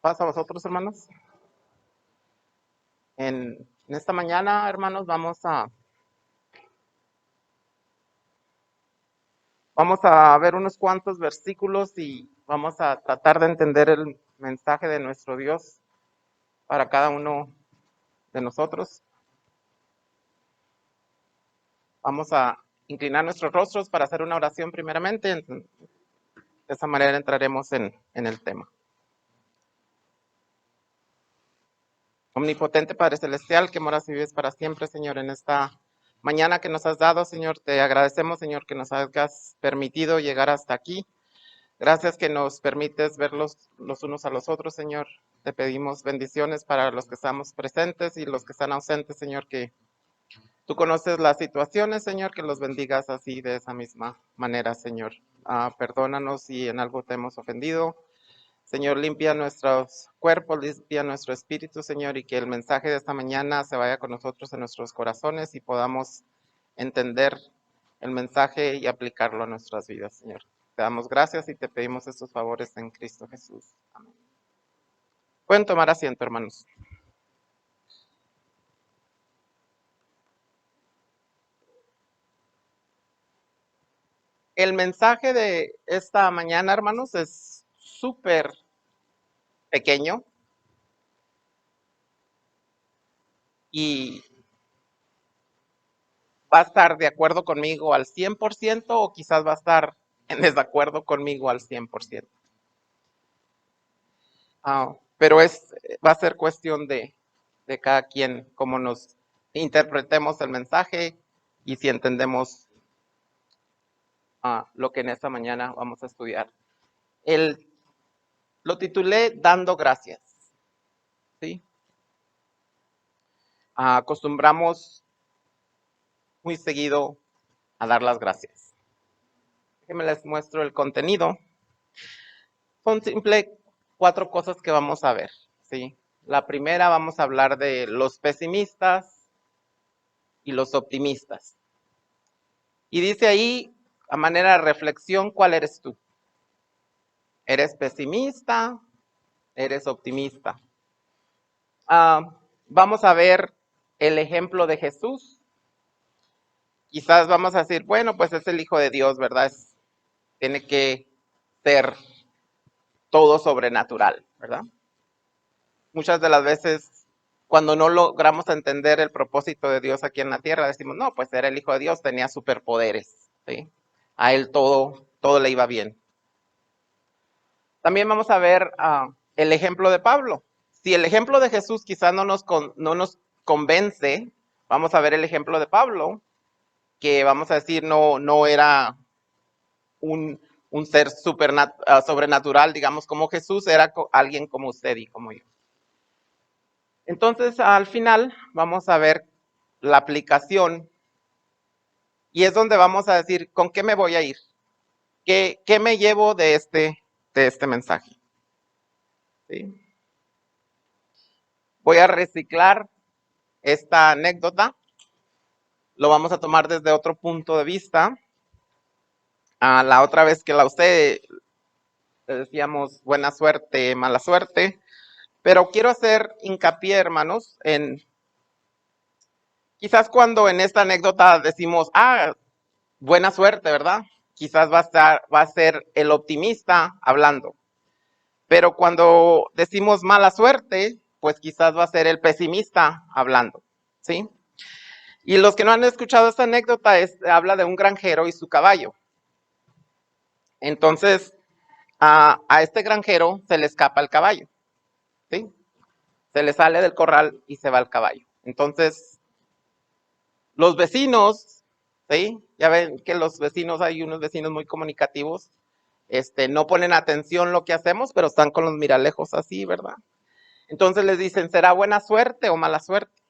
Paz a vosotros, hermanos. En esta mañana, hermanos, vamos a ver unos cuantos versículos y vamos a tratar de entender el mensaje de nuestro Dios para cada uno de nosotros. Vamos a inclinar nuestros rostros para hacer una oración primeramente. De esa manera entraremos en el tema. Omnipotente Padre Celestial, que moras y vives para siempre, Señor, en esta mañana que nos has dado, Señor, te agradecemos, Señor, que nos hayas permitido llegar hasta aquí. Gracias que nos permites verlos los unos a los otros, Señor. Te pedimos bendiciones para los que estamos presentes y los que están ausentes, Señor, que tú conoces las situaciones, Señor, que los bendigas así de esa misma manera, Señor. Perdónanos si en algo te hemos ofendido. Señor, limpia nuestros cuerpos, limpia nuestro espíritu, Señor, y que el mensaje de esta mañana se vaya con nosotros en nuestros corazones y podamos entender el mensaje y aplicarlo a nuestras vidas, Señor. Te damos gracias y te pedimos estos favores en Cristo Jesús. Amén. Pueden tomar asiento, hermanos. El mensaje de esta mañana, hermanos, es súper pequeño y va a estar de acuerdo conmigo al 100% o quizás va a estar en desacuerdo conmigo al 100%. Pero va a ser cuestión de cada quien, cómo nos interpretemos el mensaje y si entendemos lo que en esta mañana vamos a estudiar. Lo titulé Dando Gracias. ¿Sí? Acostumbramos muy seguido a dar las gracias. Déjenme les muestro el contenido. Son simple 4 cosas que vamos a ver. ¿Sí? La primera, vamos a hablar de los pesimistas y los optimistas. Y dice ahí, a manera de reflexión, ¿cuál eres tú? ¿Eres pesimista? ¿Eres optimista? Vamos a ver el ejemplo de Jesús. Quizás vamos a decir, bueno, pues es el Hijo de Dios, ¿verdad? Tiene que ser todo sobrenatural, ¿verdad? Muchas de las veces, cuando no logramos entender el propósito de Dios aquí en la tierra, decimos, no, pues era el Hijo de Dios, tenía superpoderes, ¿sí? A él todo le iba bien. También vamos a ver el ejemplo de Pablo. Si el ejemplo de Jesús quizás no nos convence, vamos a ver el ejemplo de Pablo, que vamos a decir no era un ser sobrenatural, digamos, como Jesús, era alguien como usted y como yo. Entonces, al final, vamos a ver la aplicación y es donde vamos a decir, ¿con qué me voy a ir? ¿Qué me llevo de este mensaje? ¿Sí? Voy a reciclar esta anécdota, lo vamos a tomar desde otro punto de vista. La otra vez que la usé, le decíamos buena suerte, mala suerte, pero quiero hacer hincapié, hermanos, en quizás cuando en esta anécdota decimos, buena suerte, ¿verdad? Quizás va a ser el optimista hablando, pero cuando decimos mala suerte, pues quizás va a ser el pesimista hablando, ¿sí? Y los que no han escuchado esta anécdota, habla de un granjero y su caballo. Entonces, a este granjero se le escapa el caballo, ¿sí? Se le sale del corral y se va el caballo. Entonces, los vecinos, ¿sí? Ya ven que los vecinos, hay unos vecinos muy comunicativos, no ponen atención lo que hacemos, pero están con los miralejos así, ¿verdad? Entonces les dicen, ¿será buena suerte o mala suerte?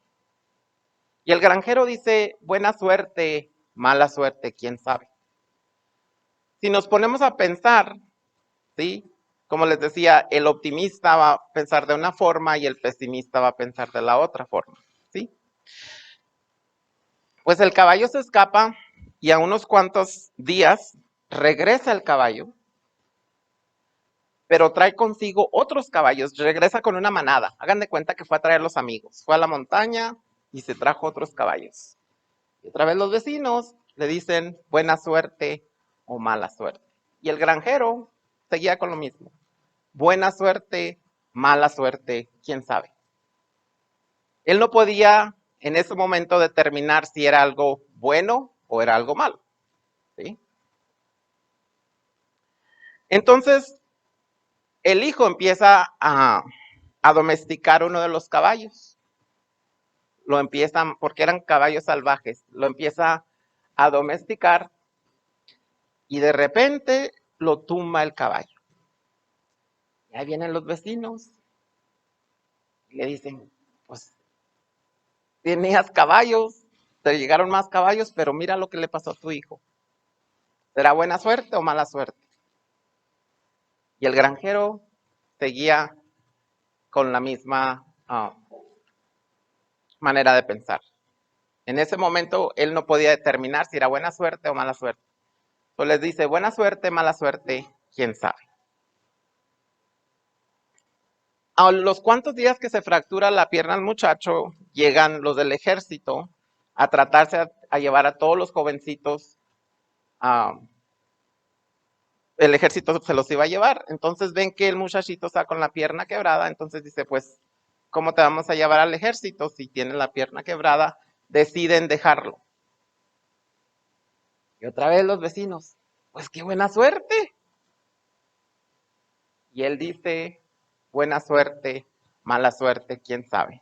Y el granjero dice, buena suerte, mala suerte, quién sabe. Si nos ponemos a pensar, ¿sí? Como les decía, el optimista va a pensar de una forma y el pesimista va a pensar de la otra forma, ¿sí? Pues el caballo se escapa y a unos cuantos días regresa el caballo pero trae consigo otros caballos, regresa con una manada. Hagan de cuenta que fue a traer los amigos, fue a la montaña y se trajo otros caballos. Y otra vez los vecinos le dicen buena suerte o mala suerte. Y el granjero seguía con lo mismo. Buena suerte, mala suerte, quién sabe. Él no podía en ese momento determinar si era algo bueno o era algo malo. ¿Sí? Entonces, el hijo empieza a domesticar uno de los caballos. Lo empieza, porque eran caballos salvajes, lo empieza a domesticar y de repente lo tumba el caballo. Y ahí vienen los vecinos y le dicen, pues tenías caballos, te llegaron más caballos, pero mira lo que le pasó a tu hijo. ¿Será buena suerte o mala suerte? Y el granjero seguía con la misma manera de pensar. En ese momento él no podía determinar si era buena suerte o mala suerte. Entonces les dice, buena suerte, mala suerte, quién sabe. A los cuantos días que se fractura la pierna al muchacho, llegan los del ejército a tratarse a llevar a todos los jovencitos. El ejército se los iba a llevar. Entonces ven que el muchachito está con la pierna quebrada. Entonces dice, pues, ¿cómo te vamos a llevar al ejército si tiene la pierna quebrada? Deciden dejarlo. Y otra vez los vecinos, pues qué buena suerte. Y él dice, buena suerte, mala suerte, quién sabe.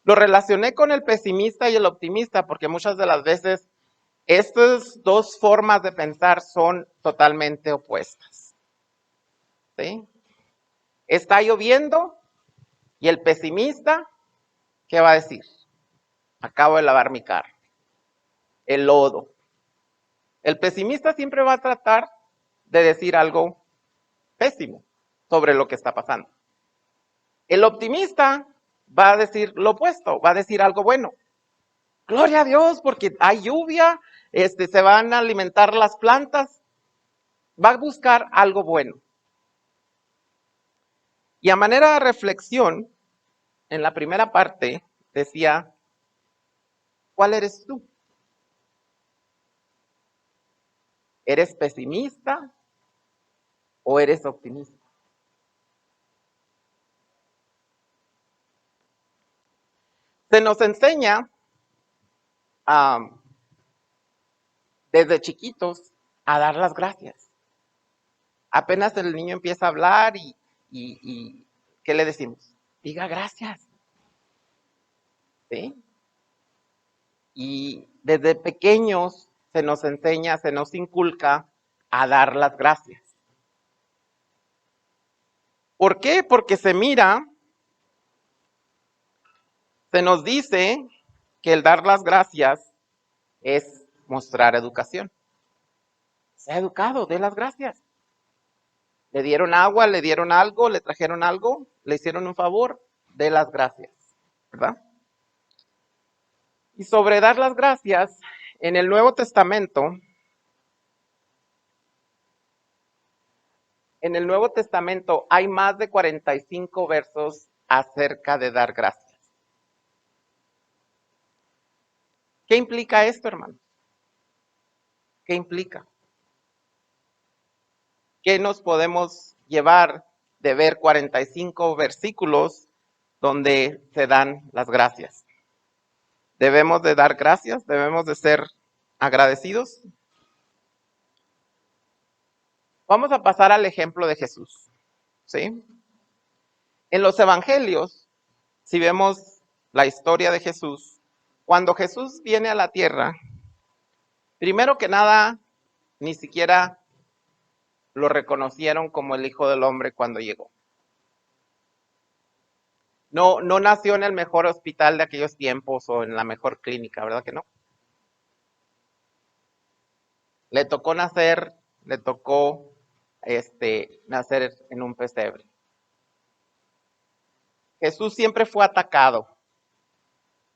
Lo relacioné con el pesimista y el optimista porque muchas de las veces estas dos formas de pensar son totalmente opuestas. ¿Sí? Está lloviendo y el pesimista, ¿qué va a decir? Acabo de lavar mi carro. El lodo. El pesimista siempre va a tratar de decir algo pésimo sobre lo que está pasando. El optimista va a decir lo opuesto, va a decir algo bueno. Gloria a Dios porque hay lluvia, se van a alimentar las plantas. Va a buscar algo bueno. Y a manera de reflexión, en la primera parte decía, ¿cuál eres tú? ¿Eres pesimista o eres optimista? Se nos enseña desde chiquitos a dar las gracias. Apenas el niño empieza a hablar y ¿qué le decimos? Diga gracias. ¿Sí? Y desde pequeños se nos enseña, se nos inculca a dar las gracias. ¿Por qué? Porque se mira, se nos dice que el dar las gracias es mostrar educación. Sea educado, dé las gracias. Le dieron agua, le dieron algo, le trajeron algo, le hicieron un favor, dé las gracias, ¿verdad? Y sobre dar las gracias, en el Nuevo Testamento, hay más de 45 versos acerca de dar gracias. ¿Qué implica esto, hermano? ¿Qué implica? ¿Qué nos podemos llevar de ver 45 versículos donde se dan las gracias? ¿Debemos de dar gracias? ¿Debemos de ser agradecidos? Vamos a pasar al ejemplo de Jesús, ¿sí? En los evangelios, si vemos la historia de Jesús, cuando Jesús viene a la tierra, primero que nada, ni siquiera lo reconocieron como el Hijo del Hombre cuando llegó. No nació en el mejor hospital de aquellos tiempos o en la mejor clínica, ¿verdad que no? Le tocó nacer nacer en un pesebre. Jesús siempre fue atacado,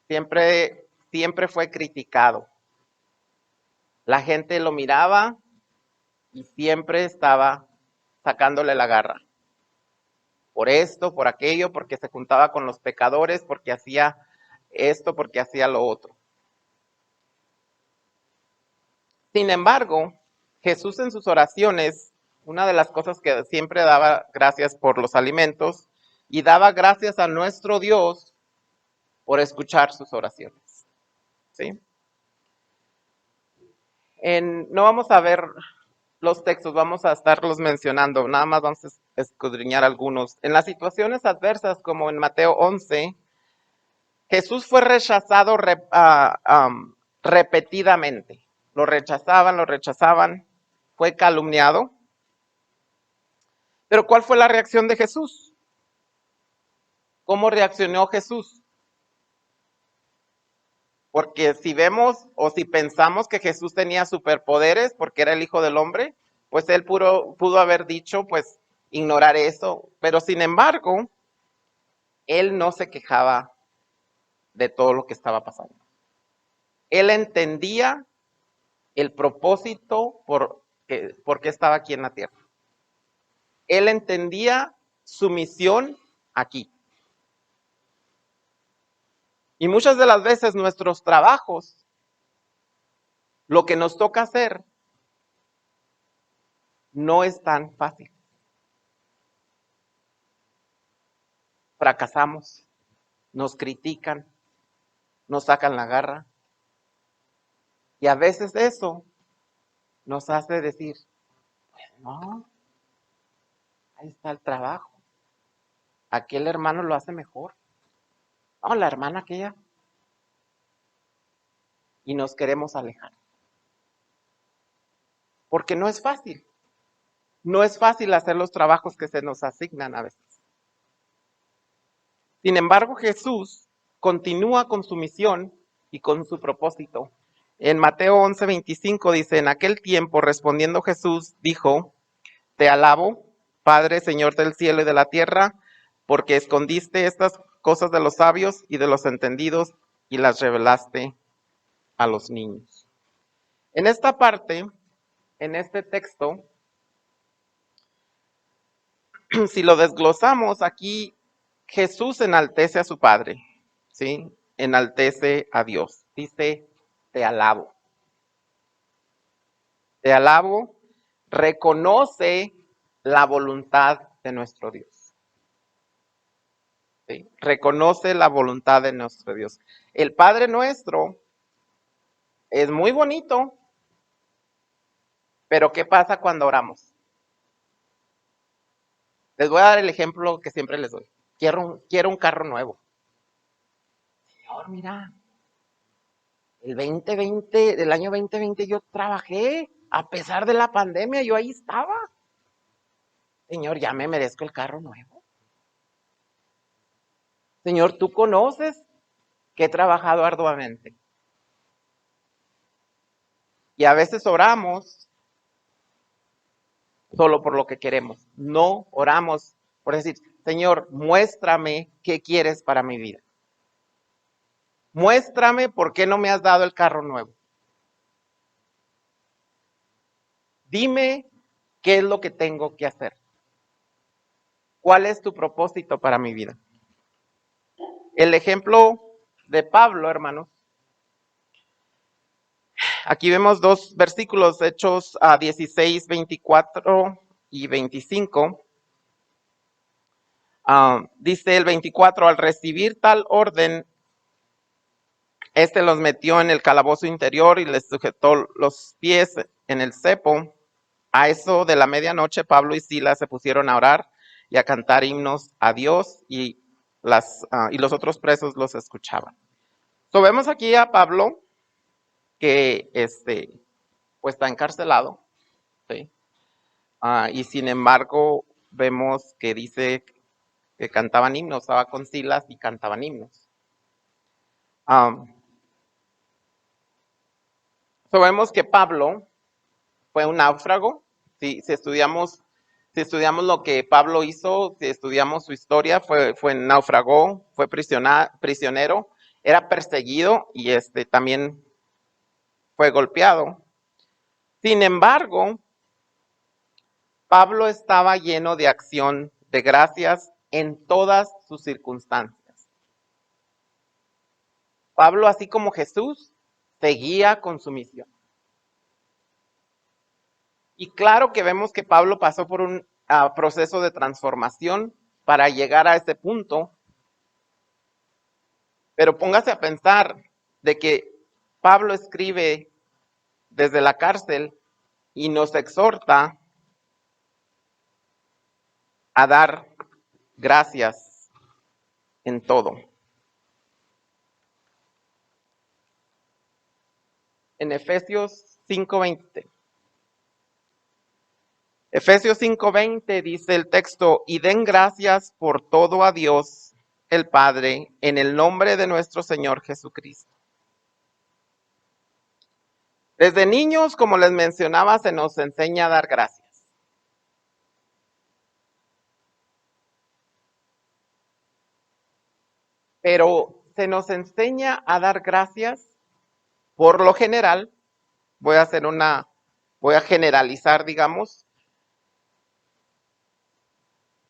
siempre fue criticado. La gente lo miraba y siempre estaba sacándole la garra. Por esto, por aquello, porque se juntaba con los pecadores, porque hacía esto, porque hacía lo otro. Sin embargo, Jesús en sus oraciones, una de las cosas que siempre daba gracias por los alimentos y daba gracias a nuestro Dios por escuchar sus oraciones. ¿Sí? No vamos a ver los textos, vamos a estarlos mencionando, nada más vamos a escudriñar algunos. En las situaciones adversas, como en Mateo 11, Jesús fue rechazado repetidamente. Lo rechazaban, fue calumniado. Pero ¿cuál fue la reacción de Jesús? ¿Cómo reaccionó Jesús? Porque si vemos o si pensamos que Jesús tenía superpoderes porque era el Hijo del Hombre, pues él pudo haber dicho, pues, ignorar eso. Pero sin embargo, él no se quejaba de todo lo que estaba pasando. Él entendía el propósito por qué estaba aquí en la tierra. Él entendía su misión aquí. Y muchas de las veces nuestros trabajos, lo que nos toca hacer, no es tan fácil. Fracasamos, nos critican, nos sacan la garra. Y a veces eso nos hace decir, pues no, ahí está el trabajo. Aquel hermano lo hace mejor. No, la hermana aquella. Y nos queremos alejar. Porque no es fácil. No es fácil hacer los trabajos que se nos asignan a veces. Sin embargo, Jesús continúa con su misión y con su propósito. En Mateo 11:25 dice, en aquel tiempo respondiendo Jesús dijo, te alabo, Padre, Señor del cielo y de la tierra, porque escondiste estas cosas de los sabios y de los entendidos y las revelaste a los niños. En esta parte, en este texto, si lo desglosamos aquí, Jesús enaltece a su Padre, ¿sí? Enaltece a Dios. Dice, te alabo. Te alabo, reconoce la voluntad de nuestro Dios. ¿Sí? Reconoce la voluntad de nuestro Dios. El Padre nuestro es muy bonito, pero ¿qué pasa cuando oramos? Les voy a dar el ejemplo que siempre les doy. Quiero un carro nuevo. Señor, mira, del año 2020 yo trabajé, a pesar de la pandemia, yo ahí estaba. Señor, ya me merezco el carro nuevo. Señor, tú conoces que he trabajado arduamente. Y a veces oramos solo por lo que queremos. No oramos por decir, Señor, muéstrame qué quieres para mi vida. Muéstrame por qué no me has dado el carro nuevo. Dime qué es lo que tengo que hacer. ¿Cuál es tu propósito para mi vida? El ejemplo de Pablo, hermanos. Aquí vemos dos versículos, Hechos 16, 24 y 25. Dice el 24, al recibir tal orden, los metió en el calabozo interior y les sujetó los pies en el cepo. A eso de la medianoche, Pablo y Silas se pusieron a orar y a cantar himnos a Dios y los otros presos los escuchaban. So, vemos aquí a Pablo que pues está encarcelado, ¿sí? Y sin embargo vemos que dice que cantaban himnos, estaba con Silas y cantaban himnos. Vemos que Pablo fue un náufrago. Si estudiamos lo que Pablo hizo, si estudiamos su historia, fue náufrago, fue prisionero, era perseguido y también fue golpeado. Sin embargo, Pablo estaba lleno de acción de gracias en todas sus circunstancias. Pablo, así como Jesús, seguía con su misión. Y claro que vemos que Pablo pasó por un proceso de transformación para llegar a ese punto, pero póngase a pensar de que Pablo escribe desde la cárcel y nos exhorta a dar gracias en todo. En Efesios 5:20. Efesios 5:20 dice el texto, y den gracias por todo a Dios el Padre en el nombre de nuestro Señor Jesucristo. Desde niños, como les mencionaba, se nos enseña a dar gracias. Pero se nos enseña a dar gracias, por lo general, voy a generalizar, digamos,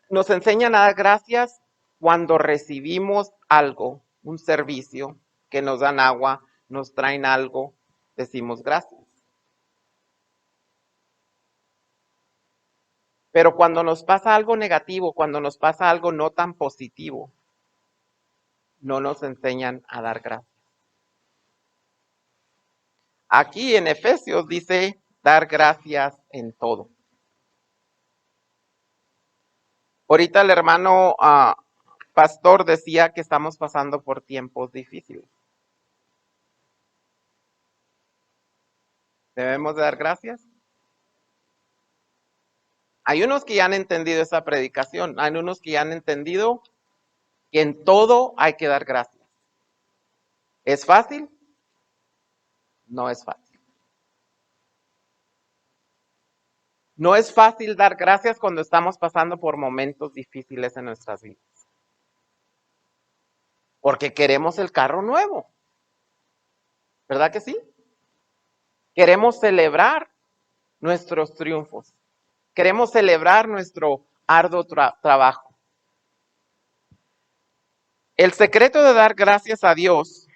nos enseñan a dar gracias cuando recibimos algo, un servicio, que nos dan agua, nos traen algo, decimos gracias. Pero cuando nos pasa algo negativo, cuando nos pasa algo no tan positivo, no nos enseñan a dar gracias. Aquí en Efesios dice dar gracias en todo. Ahorita el hermano pastor decía que estamos pasando por tiempos difíciles. ¿Debemos de dar gracias? Hay unos que ya han entendido esa predicación, hay unos que ya han entendido que en todo hay que dar gracias. ¿Es fácil? No es fácil. No es fácil dar gracias cuando estamos pasando por momentos difíciles en nuestras vidas. Porque queremos el carro nuevo. ¿Verdad que sí? Queremos celebrar nuestros triunfos. Queremos celebrar nuestro arduo trabajo. El secreto de dar gracias a Dios,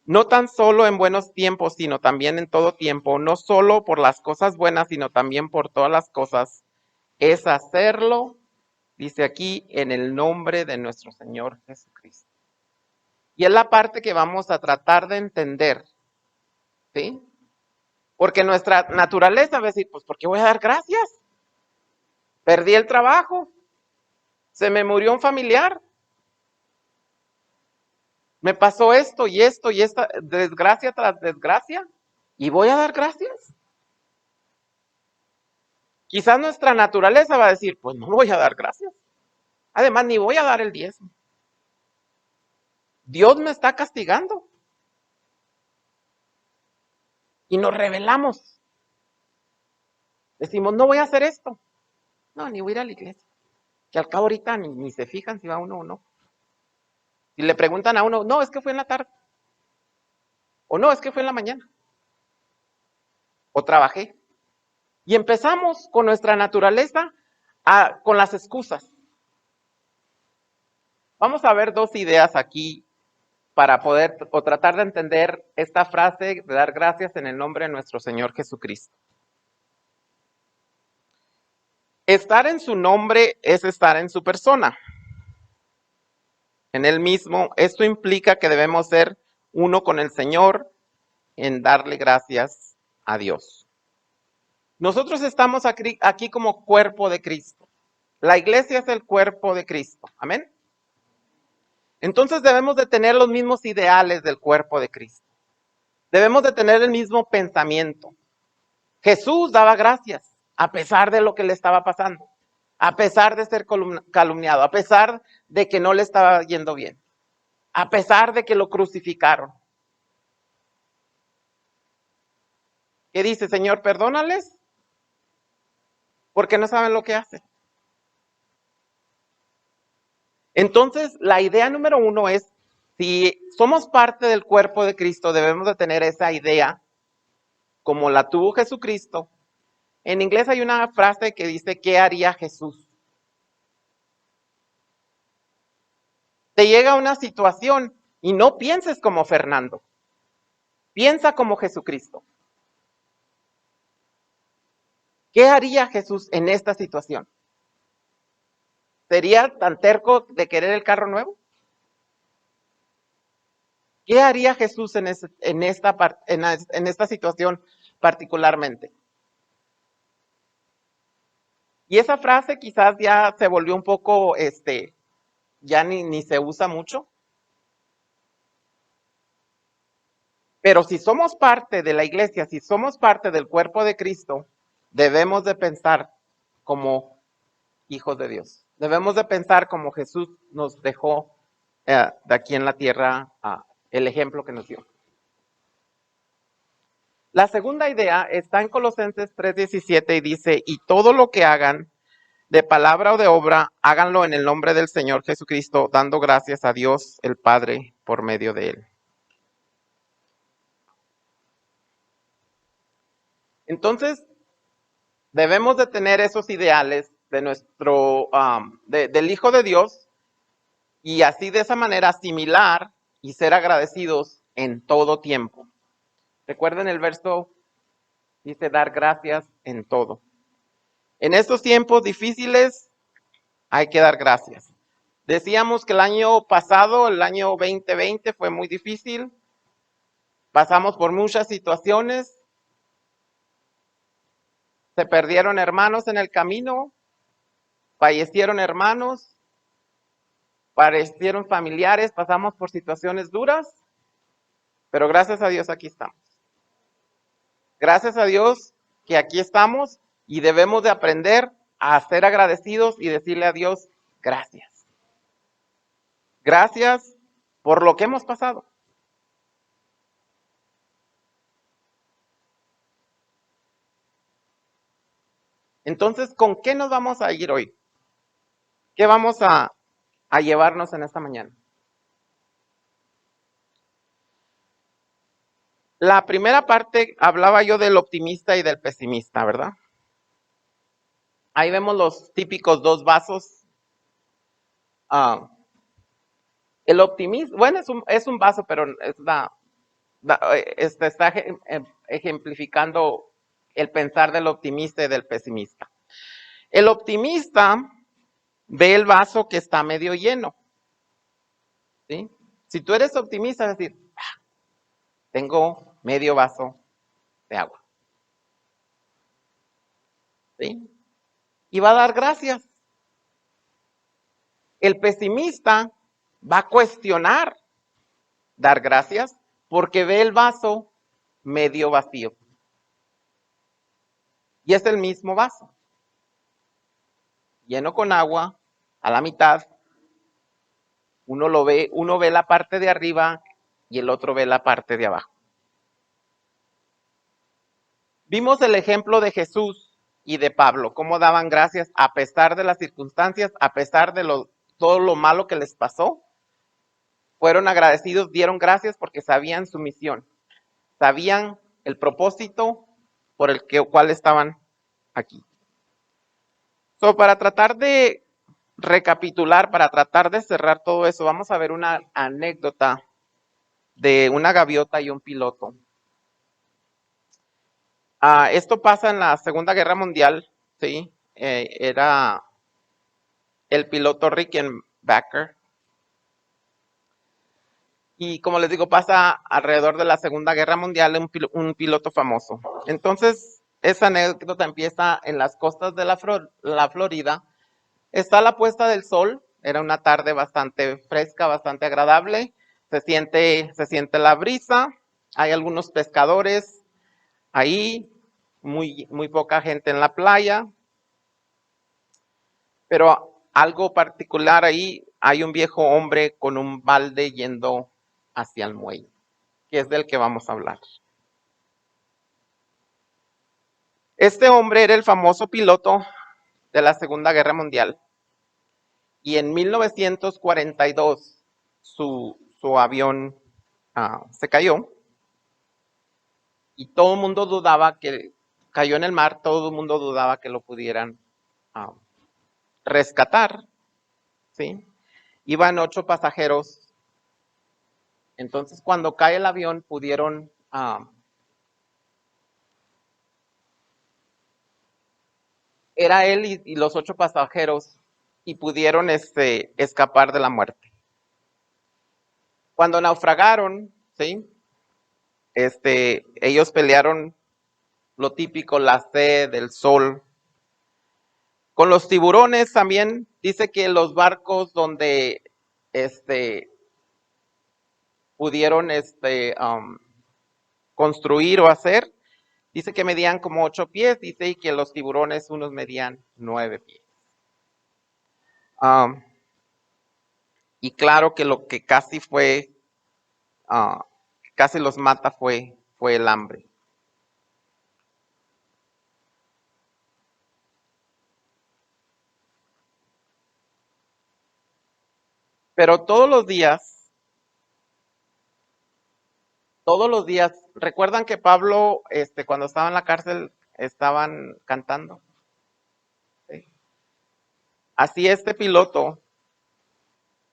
no tan solo en buenos tiempos, sino también en todo tiempo, no solo por las cosas buenas, sino también por todas las cosas, es hacerlo, dice aquí, en el nombre de nuestro Señor Jesucristo. Y es la parte que vamos a tratar de entender, ¿sí? Porque nuestra naturaleza va a decir, pues, ¿por qué voy a dar gracias? Perdí el trabajo, se me murió un familiar, me pasó esto y esta desgracia tras desgracia, y voy a dar gracias. Quizás nuestra naturaleza va a decir, pues no voy a dar gracias. Además, ni voy a dar el diezmo. Dios me está castigando. Y nos rebelamos. Decimos, no voy a hacer esto. No, ni voy a ir a la iglesia. Que al cabo ahorita ni se fijan si va uno o no. Si le preguntan a uno, no, es que fue en la tarde. O no, es que fue en la mañana. O trabajé. Y empezamos con nuestra naturaleza con las excusas. Vamos a ver dos ideas aquí para poder o tratar de entender esta frase de dar gracias en el nombre de nuestro Señor Jesucristo. Estar en su nombre es estar en su persona, en él mismo. Esto implica que debemos ser uno con el Señor en darle gracias a Dios. Nosotros estamos aquí como cuerpo de Cristo. La iglesia es el cuerpo de Cristo. Amén. Entonces debemos de tener los mismos ideales del cuerpo de Cristo. Debemos de tener el mismo pensamiento. Jesús daba gracias a pesar de lo que le estaba pasando, a pesar de ser calumniado, a pesar de que no le estaba yendo bien, a pesar de que lo crucificaron. ¿Qué dice? Señor, perdónales, porque no saben lo que hacen. Entonces, la idea número uno es, si somos parte del cuerpo de Cristo, debemos de tener esa idea, como la tuvo Jesucristo, En inglés hay una frase que dice, ¿qué haría Jesús? Te llega una situación y no pienses como Fernando, piensa como Jesucristo. ¿Qué haría Jesús en esta situación? ¿Sería tan terco de querer el carro nuevo? ¿Qué haría Jesús en esta situación particularmente? Y esa frase quizás ya se volvió un poco, ya ni se usa mucho. Pero si somos parte de la iglesia, si somos parte del cuerpo de Cristo, debemos de pensar como hijos de Dios. Debemos de pensar como Jesús nos dejó de aquí en la tierra el ejemplo que nos dio. La segunda idea está en Colosenses 3:17 y dice, y todo lo que hagan, de palabra o de obra, háganlo en el nombre del Señor Jesucristo, dando gracias a Dios el Padre por medio de Él. Entonces, debemos de tener esos ideales de del Hijo de Dios y así de esa manera asimilar y ser agradecidos en todo tiempo. Recuerden el verso, dice dar gracias en todo. En estos tiempos difíciles hay que dar gracias. Decíamos que el año pasado, el año 2020, fue muy difícil. Pasamos por muchas situaciones. Se perdieron hermanos en el camino. Fallecieron hermanos. Fallecieron familiares. Pasamos por situaciones duras. Pero gracias a Dios aquí estamos. Gracias a Dios que aquí estamos y debemos de aprender a ser agradecidos y decirle a Dios gracias. Gracias por lo que hemos pasado. Entonces, ¿con qué nos vamos a ir hoy? ¿Qué vamos a llevarnos en esta mañana? La primera parte hablaba yo del optimista y del pesimista, ¿verdad? Ahí vemos los típicos dos vasos. El optimista, bueno, es un vaso, pero está ejemplificando el pensar del optimista y del pesimista. El optimista ve el vaso que está medio lleno, ¿sí? Si tú eres optimista, es decir, tengo medio vaso de agua, ¿sí? Y va a dar gracias. El pesimista va a cuestionar dar gracias porque ve el vaso medio vacío. Y es el mismo vaso, lleno con agua, a la mitad. Uno ve la parte de arriba y el otro ve la parte de abajo. Vimos el ejemplo de Jesús y de Pablo, cómo daban gracias a pesar de las circunstancias, a pesar de todo lo malo que les pasó. Fueron agradecidos, dieron gracias porque sabían su misión, sabían el propósito por el cual estaban aquí. Para tratar de recapitular, para tratar de cerrar todo eso, vamos a ver una anécdota de una gaviota y un piloto. Esto pasa en la Segunda Guerra Mundial, ¿sí? Era el piloto Rickenbacker. Y como les digo, pasa alrededor de la Segunda Guerra Mundial un piloto famoso. Entonces, esa anécdota empieza en las costas de la Florida. Está la puesta del sol, era una tarde bastante fresca, bastante agradable. Se siente la brisa, hay algunos pescadores ahí, muy poca gente en la playa. Pero algo particular ahí, hay un viejo hombre con un balde yendo hacia el muelle, que es del que vamos a hablar. Este hombre era el famoso piloto de la Segunda Guerra Mundial y en 1942 su avión se cayó y todo el mundo dudaba que cayó en el mar, todo el mundo dudaba que lo pudieran rescatar, ¿sí? Iban 8 pasajeros. Entonces, cuando cae el avión, pudieron era él y los 8 pasajeros y pudieron escapar de la muerte. Cuando naufragaron, ¿sí? Ellos pelearon lo típico, la sed, el sol. Con los tiburones también dice que los barcos donde pudieron construir o hacer, dice que medían como 8 pies, dice, y que los tiburones unos medían 9 pies. Y claro que lo que casi fue, casi los mata fue el hambre. Pero todos los días, ¿recuerdan que Pablo, cuando estaba en la cárcel, estaban cantando? ¿Sí? Así este piloto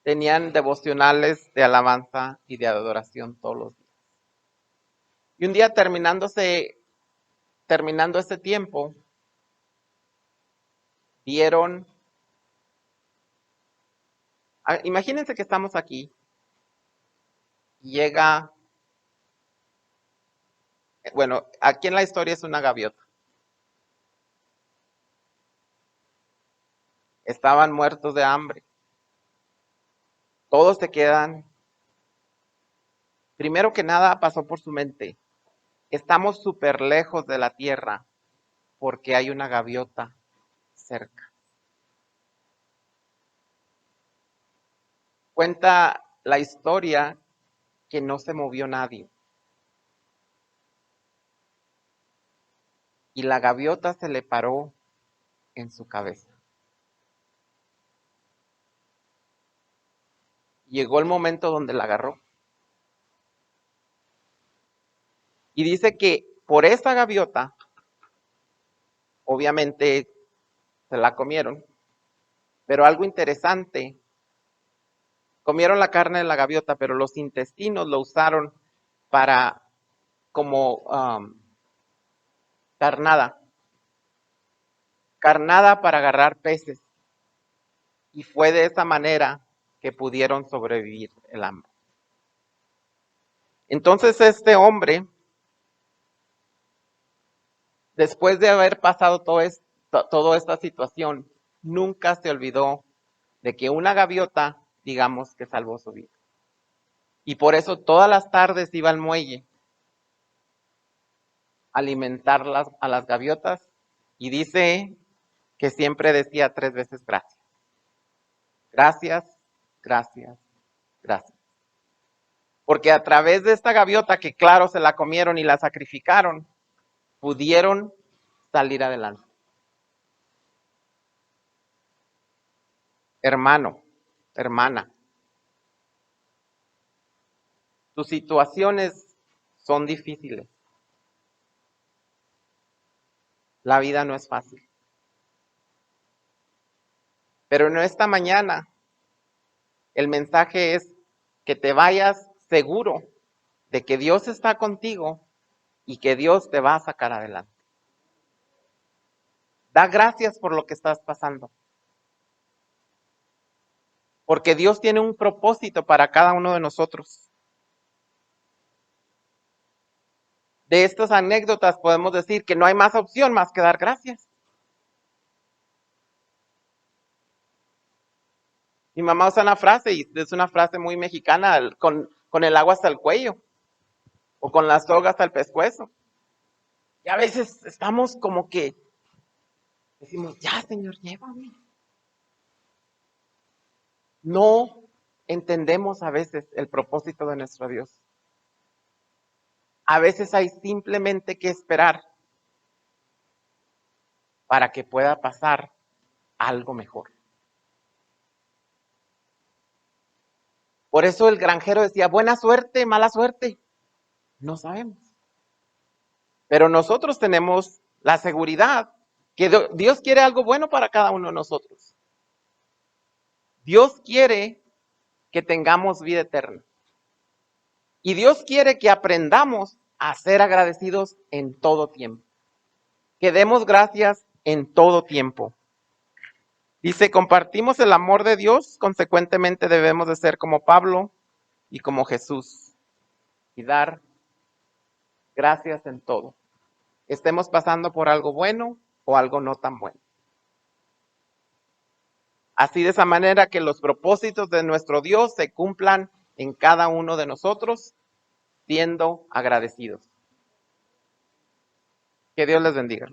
tenían devocionales de alabanza y de adoración todos los días. Y un día terminando ese tiempo, vieron, imagínense que estamos aquí, y llega, bueno, aquí en la historia es una gaviota. Estaban muertos de hambre. Todos se quedan. Primero que nada pasó por su mente, estamos súper lejos de la tierra porque hay una gaviota cerca. Cuenta la historia que no se movió nadie. Y la gaviota se le paró en su cabeza. Llegó el momento donde la agarró. Y dice que por esa gaviota, obviamente se la comieron, pero algo interesante, comieron la carne de la gaviota, pero los intestinos lo usaron para como carnada para agarrar peces. Y fue de esa manera que pudieron sobrevivir el hambre. Entonces este hombre, después de haber pasado toda esta situación, nunca se olvidó de que una gaviota, digamos, que salvó su vida. Y por eso todas las tardes iba al muelle a alimentar a las gaviotas, y dice que siempre decía 3 veces gracias. Gracias, gracias, gracias. Porque a través de esta gaviota, que claro se la comieron y la sacrificaron, pudieron salir adelante. Hermano, hermana, tus situaciones son difíciles. La vida no es fácil. Pero en esta mañana, el mensaje es que te vayas seguro de que Dios está contigo y que Dios te va a sacar adelante. Da gracias por lo que estás pasando. Porque Dios tiene un propósito para cada uno de nosotros. De estas anécdotas podemos decir que no hay más opción más que dar gracias. Mi mamá usa una frase, y es una frase muy mexicana, con el agua hasta el cuello, o con la soga hasta el pescuezo. Y a veces estamos como que decimos, ya Señor, llévame. No entendemos a veces el propósito de nuestro Dios. A veces hay simplemente que esperar para que pueda pasar algo mejor. Por eso el granjero decía, buena suerte, mala suerte. No sabemos. Pero nosotros tenemos la seguridad que Dios quiere algo bueno para cada uno de nosotros. Dios quiere que tengamos vida eterna. Y Dios quiere que aprendamos a ser agradecidos en todo tiempo. Que demos gracias en todo tiempo. Dice, compartimos el amor de Dios, consecuentemente debemos de ser como Pablo y como Jesús. Y dar gracias en todo. Estemos pasando por algo bueno o algo no tan bueno. Así de esa manera que los propósitos de nuestro Dios se cumplan en cada uno de nosotros, siendo agradecidos. Que Dios les bendiga.